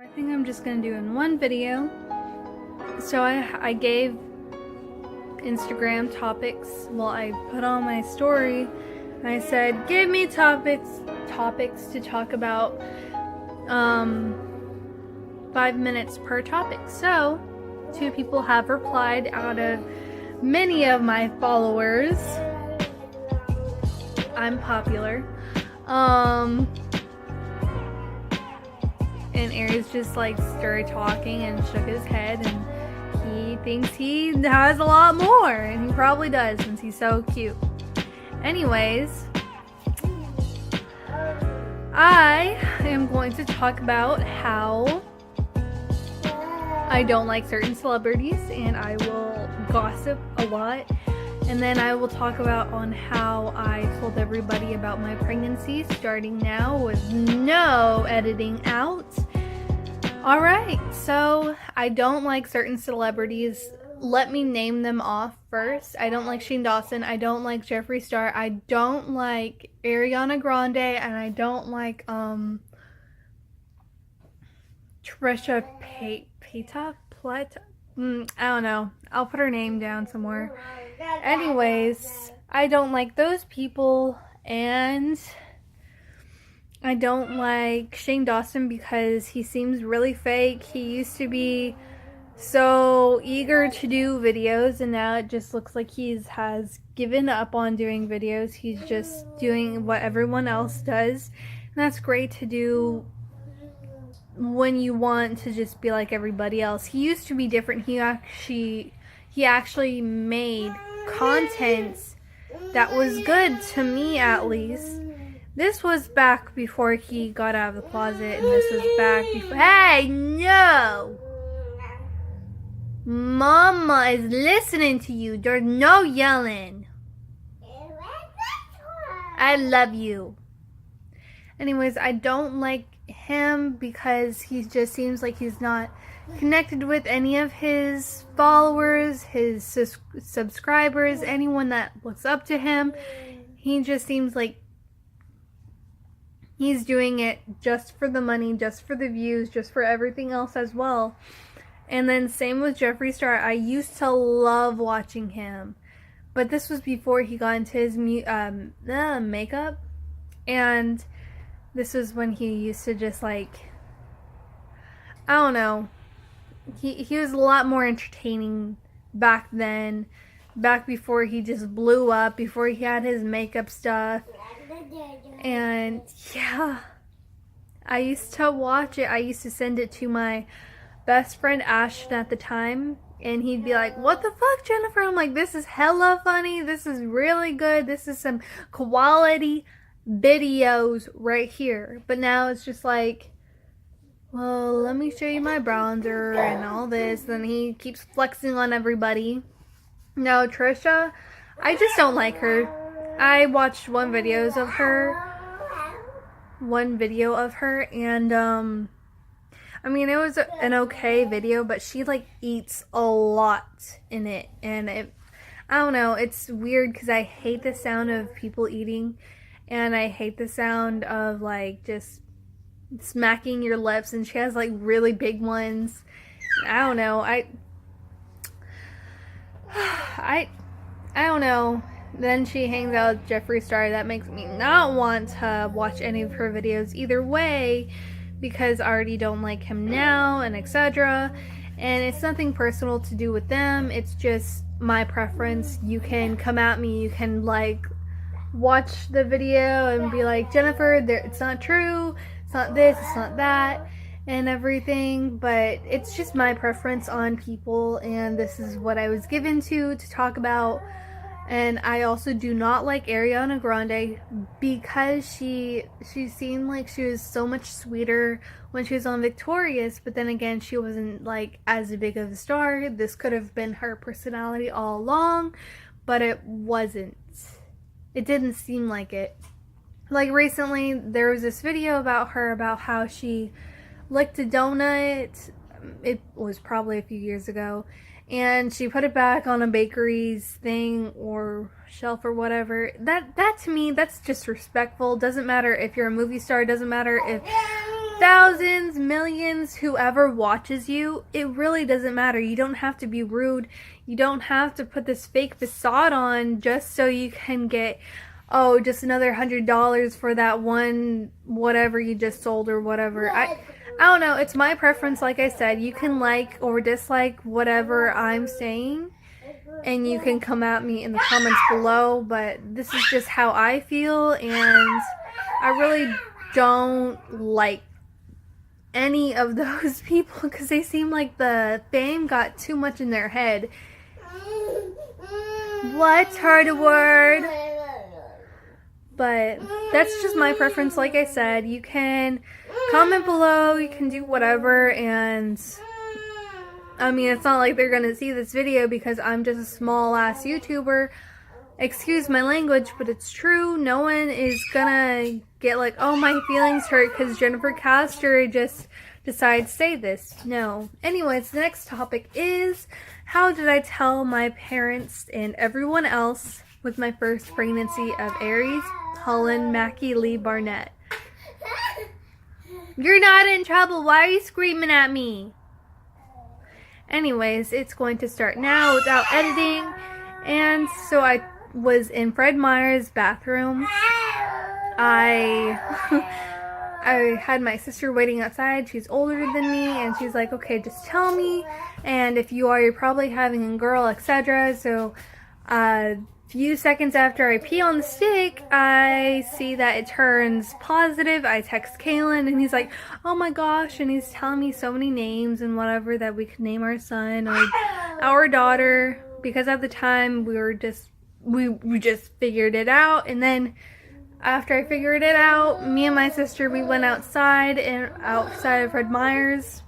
I think I'm just gonna do in one video. So I gave Instagram topics. Well, I put on my story and I said, give me topics to talk about 5 minutes per topic. So 2 people have replied out of many of my followers. I'm popular. And Aries just like started talking and shook his head, and he thinks he has a lot more, and he probably does since he's so cute. Anyways, I am going to talk about how I don't like certain celebrities, and I will gossip a lot. And then I will talk about on how I told everybody about my pregnancy starting now with no editing out. Alright, so I don't like certain celebrities. Let me name them off first. I don't like Shane Dawson. I don't like Jeffree Star. I don't like Ariana Grande. And I don't like Trisha Paytas. I don't know. I'll put her name down somewhere. Anyways, I don't like those people, and I don't like Shane Dawson because he seems really fake. He used to be so eager to do videos, and now it just looks like he has given up on doing videos. He's just doing what everyone else does, and that's great to do when you want to just be like everybody else. He used to be different. He actually made content that was good, to me at least. This was back before he got out of the closet, and this was back before. Hey, no! Mama is listening to you. There's no yelling. I love you. Anyways, I don't like him because he just seems like he's not connected with any of his followers, his subscribers, anyone that looks up to him. He just seems like he's doing it just for the money, just for the views, just for everything else as well. And then same with Jeffree Star. I used to love watching him, but this was before he got into his makeup, and this was when he used to just like, I don't know. He was a lot more entertaining back then, back before he just blew up, before he had his makeup stuff. And yeah, I used to watch it. I used to send it to my best friend Ashton at the time, and he'd be like, what the fuck, Jennifer? I'm like, this is hella funny. This is really good. This is some quality videos right here. But now it's just like, well, let me show you my bronzer and all this. Then he keeps flexing on everybody. No, Trisha, I just don't like her. I watched one video of her, and I mean, it was an okay video, but she like eats a lot in it, and I don't know, it's weird because I hate the sound of people eating, and I hate the sound of like just smacking your lips, and she has like really big ones. I don't know, I don't know. Then she hangs out with Jeffree Star. That makes me not want to watch any of her videos either way, because I already don't like him now, and etc. And it's nothing personal to do with them. It's just my preference. You can come at me. You can like watch the video and be like, Jennifer, it's not true. It's not this. It's not that. And everything. But it's just my preference on people. And this is what I was given to talk about. And I also do not like Ariana Grande because she seemed like she was so much sweeter when she was on Victorious, but then again, she wasn't like as big of a star. This could have been her personality all along, but it wasn't. It didn't seem like it. Like recently, there was this video about her, about how she licked a donut. It was probably a few years ago. And she put it back on a bakery's thing or shelf or whatever. That to me, that's disrespectful. Doesn't matter if you're a movie star. Doesn't matter if thousands, millions, whoever watches you, it really doesn't matter. You don't have to be rude. You don't have to put this fake facade on just so you can get, oh, just another $100 for that one whatever you just sold or whatever. I don't know. It's my preference. Like I said, you can like or dislike whatever I'm saying, and you can come at me in the comments below, but this is just how I feel, and I really don't like any of those people because they seem like the fame got too much in their head. What? Heard a word? But that's just my preference. Like I said, you can comment below, you can do whatever, and I mean, it's not like they're gonna see this video because I'm just a small ass YouTuber. Excuse my language, but it's true. No one is gonna get like, oh, my feelings hurt because Jennifer Castor just decided to say this. No. Anyways, the next topic is, how did I tell my parents and everyone else with my first pregnancy of Aries, Cullen, Mackie, Lee, Barnett? You're not in trouble. Why are you screaming at me? Anyways, it's going to start now without editing. And so I was in Fred Meyer's bathroom. I had my sister waiting outside. She's older than me, and she's like, okay, just tell me, and if you are, you're probably having a girl, etc. So a few seconds after I pee on the stick, I see that it turns positive. I text Kalen, and he's like, oh my gosh, and he's telling me so many names and whatever that we could name our son or our daughter, because at the time we just figured it out. And then after I figured it out, me and my sister, we went outside of Fred Meyer's,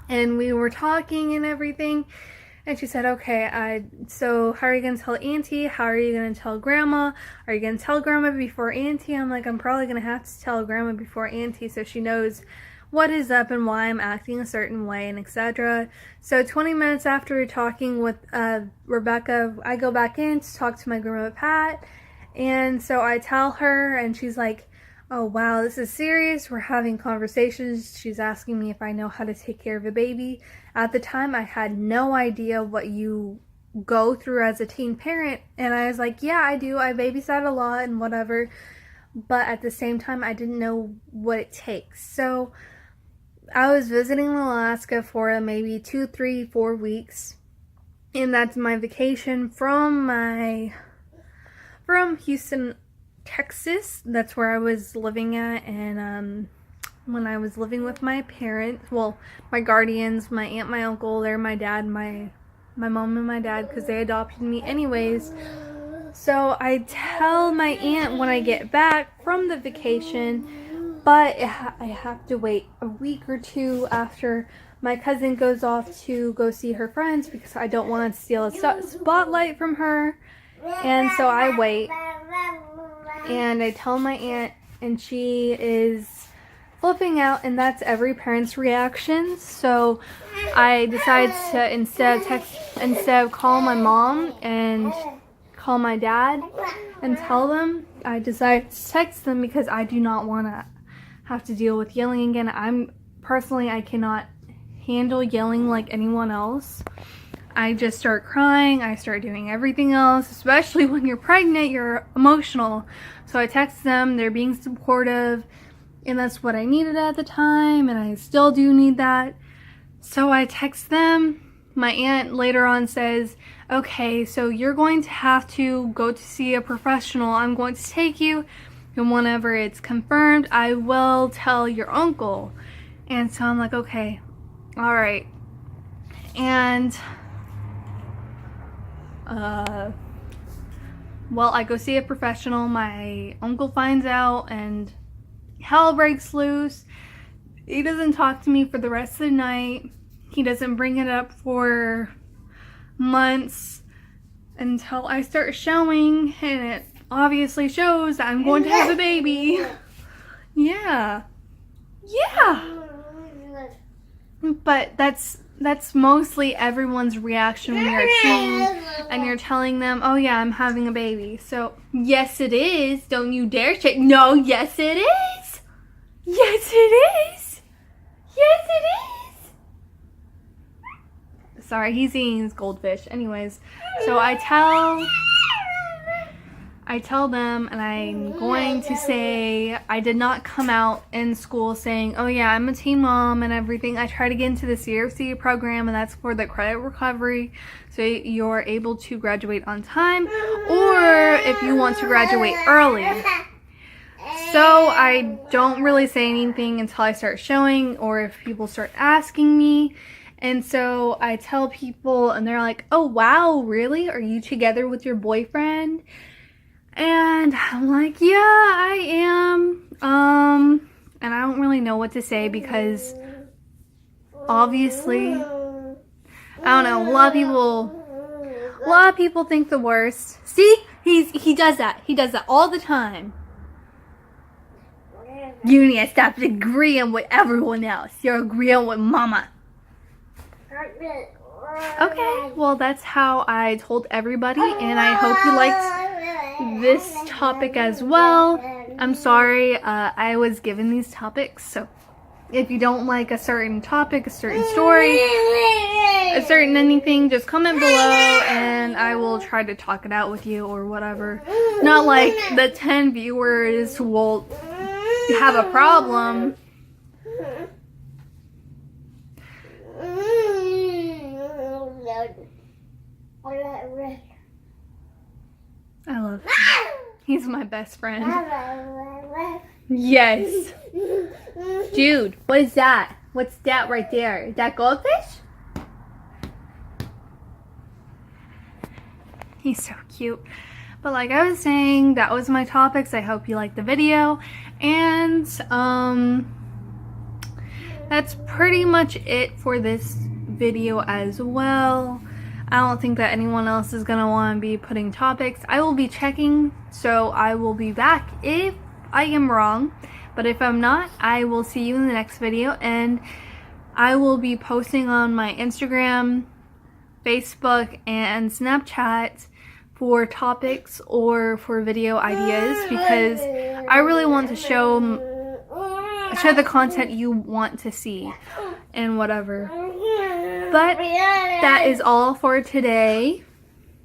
and we were talking and everything. And she said, okay, so how are you going to tell Auntie? How are you going to tell Grandma? Are you going to tell Grandma before Auntie? I'm like, I'm probably going to have to tell Grandma before Auntie so she knows what is up and why I'm acting a certain way and etc. So 20 minutes after talking with Rebecca, I go back in to talk to my grandma Pat. And so I tell her, and she's like, oh wow, this is serious. We're having conversations. She's asking me if I know how to take care of a baby. At the time, I had no idea what you go through as a teen parent. And I was like, yeah, I do. I babysat a lot and whatever. But at the same time, I didn't know what it takes. So I was visiting Alaska for maybe 2, 3, 4 weeks. And that's my vacation from Houston, Texas. That's where I was living at. And when I was living with my parents, well, my guardians, my aunt, my uncle, they're my dad, my mom and my dad, because they adopted me anyways. So I tell my aunt when I get back from the vacation, but I have to wait a week or two after my cousin goes off to go see her friends because I don't want to steal a spotlight from her. And so I wait, and I tell my aunt, and she is flipping out, and that's every parent's reaction. So I decide to instead of call my mom and call my dad and tell them, I decide to text them because I do not want to have to deal with yelling again. I cannot handle yelling like anyone else. I just start crying. I start doing everything else, especially when you're pregnant, you're emotional. So I text them, they're being supportive, and that's what I needed at the time, and I still do need that. So I text them. My aunt later on says, okay, so you're going to have to go to see a professional. I'm going to take you, and whenever it's confirmed, I will tell your uncle. And so I'm like, okay, all right. And well, I go see a professional. My uncle finds out, and hell breaks loose. He doesn't talk to me for the rest of the night. He doesn't bring it up for months until I start showing, and it obviously shows that I'm going to have a baby. Yeah. But that's mostly everyone's reaction when you're a teen and you're telling them, oh yeah, I'm having a baby. So yes it is. Don't you dare say no. Yes it is. Yes it is. Yes, it is. Sorry, he's eating his goldfish. Anyways, so I tell them, and I'm going to say I did not come out in school saying, oh yeah, I'm a teen mom and everything. I try to get into the CRC program, and that's for the credit recovery, so you're able to graduate on time, or if you want to graduate early. So I don't really say anything until I start showing, or if people start asking me. And so I tell people, and they're like, oh wow, really? Are you together with your boyfriend? And I'm like, yeah, I am. And I don't really know what to say, because obviously, I don't know, a lot of people think the worst. See? He does that. He does that all the time. You need to stop agreeing with everyone else. You're agreeing with mama. Okay, well that's how I told everybody, and I hope you liked this topic as well. I'm sorry, I was given these topics, so if you don't like a certain topic, a certain story, a certain anything, just comment below and I will try to talk it out with you or whatever. Not like the 10 viewers will have a problem. I love him. He's my best friend. Yes. Jude, what is that? What's that right there? Is that goldfish? He's so cute. But like I was saying, that was my topics. I hope you liked the video. And that's pretty much it for this video as well. I don't think that anyone else is gonna want to be putting topics. I will be checking, so I will be back if I am wrong. But if I'm not, I will see you in the next video, and I will be posting on my Instagram, Facebook, and Snapchat for topics or for video ideas, because I really want to show the content you want to see and whatever. But that is all for today.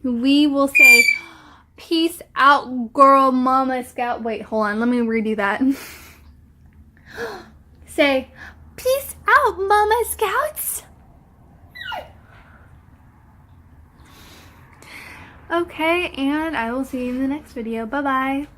We will say peace out, girl, mama, scout. Wait, hold on, let me redo that. Say peace out, mama scouts. Okay, and I will see you in the next video. Bye bye.